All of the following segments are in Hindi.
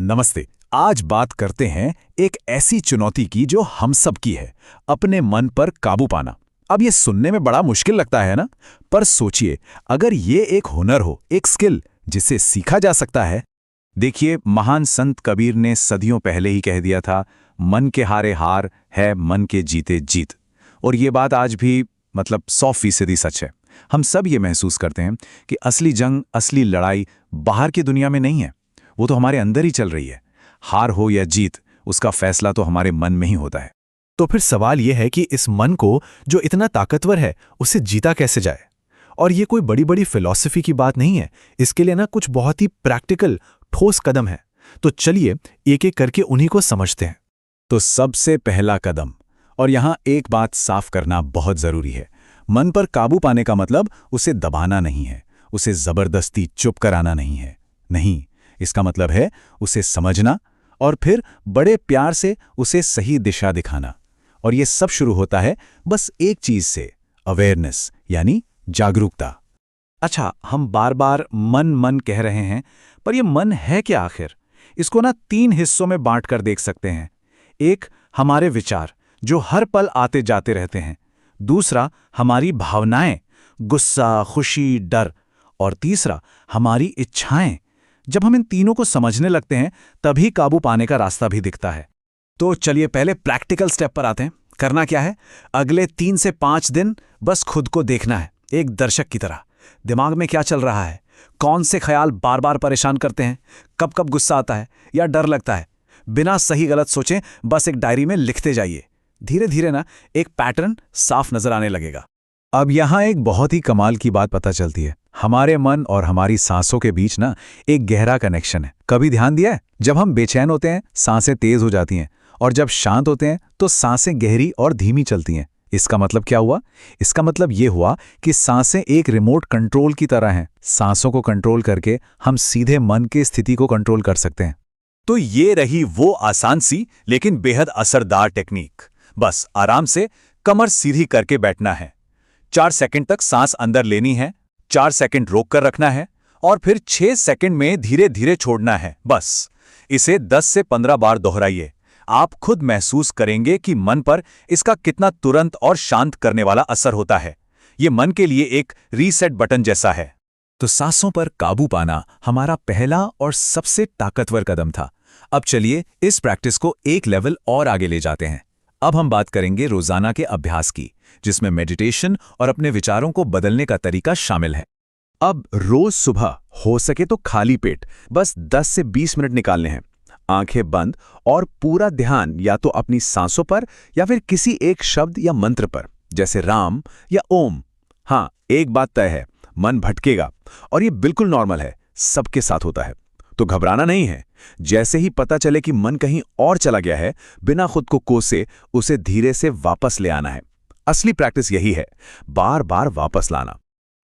नमस्ते। आज बात करते हैं एक ऐसी चुनौती की जो हम सब की है, अपने मन पर काबू पाना। अब ये सुनने में बड़ा मुश्किल लगता है ना, पर सोचिए, अगर ये एक हुनर हो, एक स्किल जिसे सीखा जा सकता है। देखिए, महान संत कबीर ने सदियों पहले ही कह दिया था, मन के हारे हार है, मन के जीते जीत। और ये बात आज भी 100% सच है। हम सब ये महसूस करते हैं कि असली जंग, असली लड़ाई बाहर की दुनिया में नहीं है, वो तो हमारे अंदर ही चल रही है। हार हो या जीत, उसका फैसला तो हमारे मन में ही होता है। तो फिर सवाल यह है कि इस मन को, जो इतना ताकतवर है, उसे जीता कैसे जाए। और ये कोई बड़ी बड़ी फिलॉसफी की बात नहीं है, इसके लिए कुछ बहुत ही प्रैक्टिकल, ठोस कदम है। तो चलिए एक एक करके उन्हीं को समझते हैं। तो सबसे पहला कदम, और यहां एक बात साफ करना बहुत जरूरी है, मन पर काबू पाने का मतलब उसे दबाना नहीं है, उसे जबरदस्ती चुप कराना नहीं है। नहीं, इसका मतलब है उसे समझना और फिर बड़े प्यार से उसे सही दिशा दिखाना। और ये सब शुरू होता है बस एक चीज से, अवेयरनेस, यानी जागरूकता। अच्छा, हम बार बार मन मन कह रहे हैं, पर ये मन है क्या आखिर? इसको 3 हिस्सों में बांट कर देख सकते हैं। एक, हमारे विचार जो हर पल आते जाते रहते हैं। दूसरा, हमारी भावनाएं, गुस्सा, खुशी, डर। और तीसरा, हमारी इच्छाएं। जब हम इन तीनों को समझने लगते हैं, तभी काबू पाने का रास्ता भी दिखता है। तो चलिए पहले प्रैक्टिकल स्टेप पर आते हैं। करना क्या है? अगले 3 से 5 दिन बस खुद को देखना है, एक दर्शक की तरह। दिमाग में क्या चल रहा है, कौन से ख्याल बार बार परेशान करते हैं, कब कब गुस्सा आता है या डर लगता है। बिना सही गलत सोचें बस एक डायरी में लिखते जाइए। धीरे धीरे एक पैटर्न साफ नजर आने लगेगा। अब यहाँ एक बहुत ही कमाल की बात पता चलती है। हमारे मन और हमारी सांसों के बीच एक गहरा कनेक्शन है। कभी ध्यान दिया है? जब हम बेचैन होते हैं, सांसें तेज हो जाती हैं, और जब शांत होते हैं तो सांसें गहरी और धीमी चलती हैं। इसका मतलब क्या हुआ? इसका मतलब ये हुआ कि सांसें एक रिमोट कंट्रोल की तरह हैं। सांसों को कंट्रोल करके हम सीधे मन की स्थिति को कंट्रोल कर सकते हैं। तो ये रही वो आसान सी लेकिन बेहद असरदार टेक्निक। बस आराम से कमर सीधी करके बैठना है। 4 सेकंड तक सांस अंदर लेनी है, 4 सेकंड रोक कर रखना है, और फिर 6 सेकंड में धीरे धीरे छोड़ना है। बस इसे 10 से 15 बार दोहराइए। आप खुद महसूस करेंगे कि मन पर इसका कितना तुरंत और शांत करने वाला असर होता है। ये मन के लिए एक रीसेट बटन जैसा है। तो सांसों पर काबू पाना हमारा पहला और सबसे ताकतवर कदम था। अब चलिए इस प्रैक्टिस को एक लेवल और आगे ले जाते हैं। अब हम बात करेंगे रोजाना के अभ्यास की, जिसमें मेडिटेशन और अपने विचारों को बदलने का तरीका शामिल है। अब रोज सुबह हो सके तो खाली पेट बस 10 से 20 मिनट निकालने हैं, आंखें बंद, और पूरा ध्यान या तो अपनी सांसों पर या फिर किसी एक शब्द या मंत्र पर, जैसे राम या ओम। हाँ, एक बात तय है, मन भटकेगा, और ये बिल्कुल नॉर्मल है, सबके साथ होता है। तो घबराना नहीं है। जैसे ही पता चले कि मन कहीं और चला गया है, बिना खुद को कोसे उसे धीरे से वापस ले आना है। असली प्रैक्टिस यही है, बार बार वापस लाना।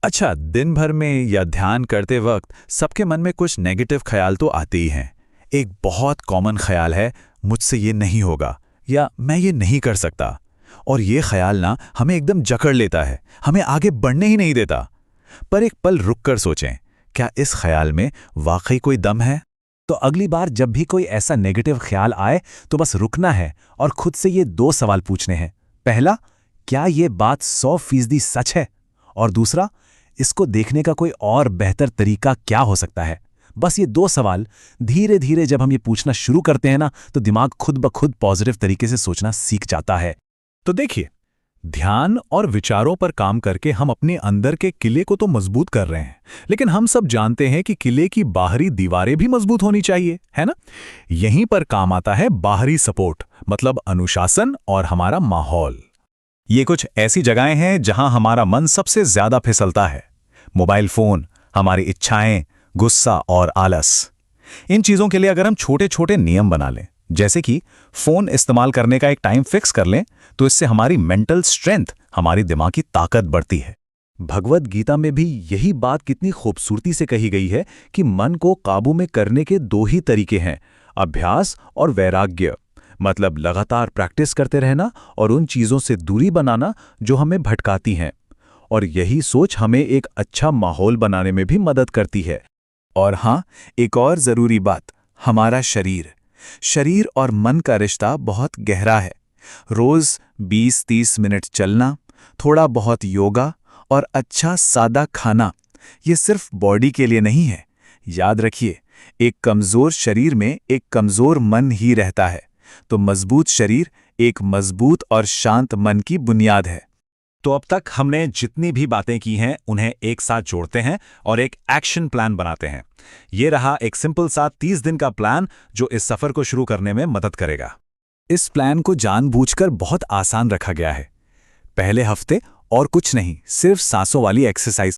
अच्छा, दिन भर में या ध्यान करते वक्त सबके मन में कुछ नेगेटिव ख्याल तो आते ही हैं। एक बहुत कॉमन ख्याल है, मुझसे ये नहीं होगा, या मैं ये नहीं कर सकता। और ये ख्याल हमें एकदम जकड़ लेता है, हमें आगे बढ़ने ही नहीं देता। पर एक पल रुककर सोचें, क्या इस ख्याल में वाकई कोई दम है? तो अगली बार जब भी कोई ऐसा नेगेटिव ख्याल आए, तो बस रुकना है और खुद से ये 2 सवाल पूछने हैं। पहला, क्या ये बात 100% सच है? और दूसरा, इसको देखने का कोई और बेहतर तरीका क्या हो सकता है? बस ये 2 सवाल धीरे धीरे जब हम ये पूछना शुरू करते हैं तो दिमाग खुद ब खुद पॉजिटिव तरीके से सोचना सीख जाता है। तो देखिए, ध्यान और विचारों पर काम करके हम अपने अंदर के किले को तो मजबूत कर रहे हैं, लेकिन हम सब जानते हैं कि किले की बाहरी दीवारें भी मजबूत होनी चाहिए, है ना? यहीं पर काम आता है बाहरी सपोर्ट, मतलब अनुशासन और हमारा माहौल। ये कुछ ऐसी जगहें हैं जहां हमारा मन सबसे ज्यादा फिसलता है। मोबाइल फोन, हमारी इच्छाएं, गुस्सा और आलस। इन चीजों के लिए अगर हम छोटे छोटे नियम बना लें, जैसे कि फोन इस्तेमाल करने का एक टाइम फिक्स कर लें, तो इससे हमारी मेंटल स्ट्रेंथ, हमारी दिमागी ताकत बढ़ती है। भगवद गीता में भी यही बात कितनी खूबसूरती से कही गई है कि मन को काबू में करने के 2 ही तरीके हैं, अभ्यास और वैराग्य। मतलब लगातार प्रैक्टिस करते रहना और उन चीजों से दूरी बनाना जो हमें भटकाती हैं। और यही सोच हमें एक अच्छा माहौल बनाने में भी मदद करती है। और हाँ, एक और जरूरी बात, हमारा शरीर। शरीर और मन का रिश्ता बहुत गहरा है। रोज 20-30 मिनट चलना, थोड़ा बहुत योगा और अच्छा सादा खाना, ये सिर्फ बॉडी के लिए नहीं है। याद रखिए, एक कमजोर शरीर में एक कमजोर मन ही रहता है, तो मजबूत शरीर एक मजबूत और शांत मन की बुनियाद है। तो अब तक हमने जितनी भी बातें की हैं उन्हें एक साथ जोड़ते हैं और एक एक्शन प्लान बनाते हैं। ये रहा एक सिंपल सा 30 दिन का प्लान जो इस सफर को शुरू करने में मदद करेगा। इस प्लान को जानबूझकर बहुत आसान रखा गया है। पहले हफ्ते और कुछ नहीं, सिर्फ सांसों वाली एक्सरसाइज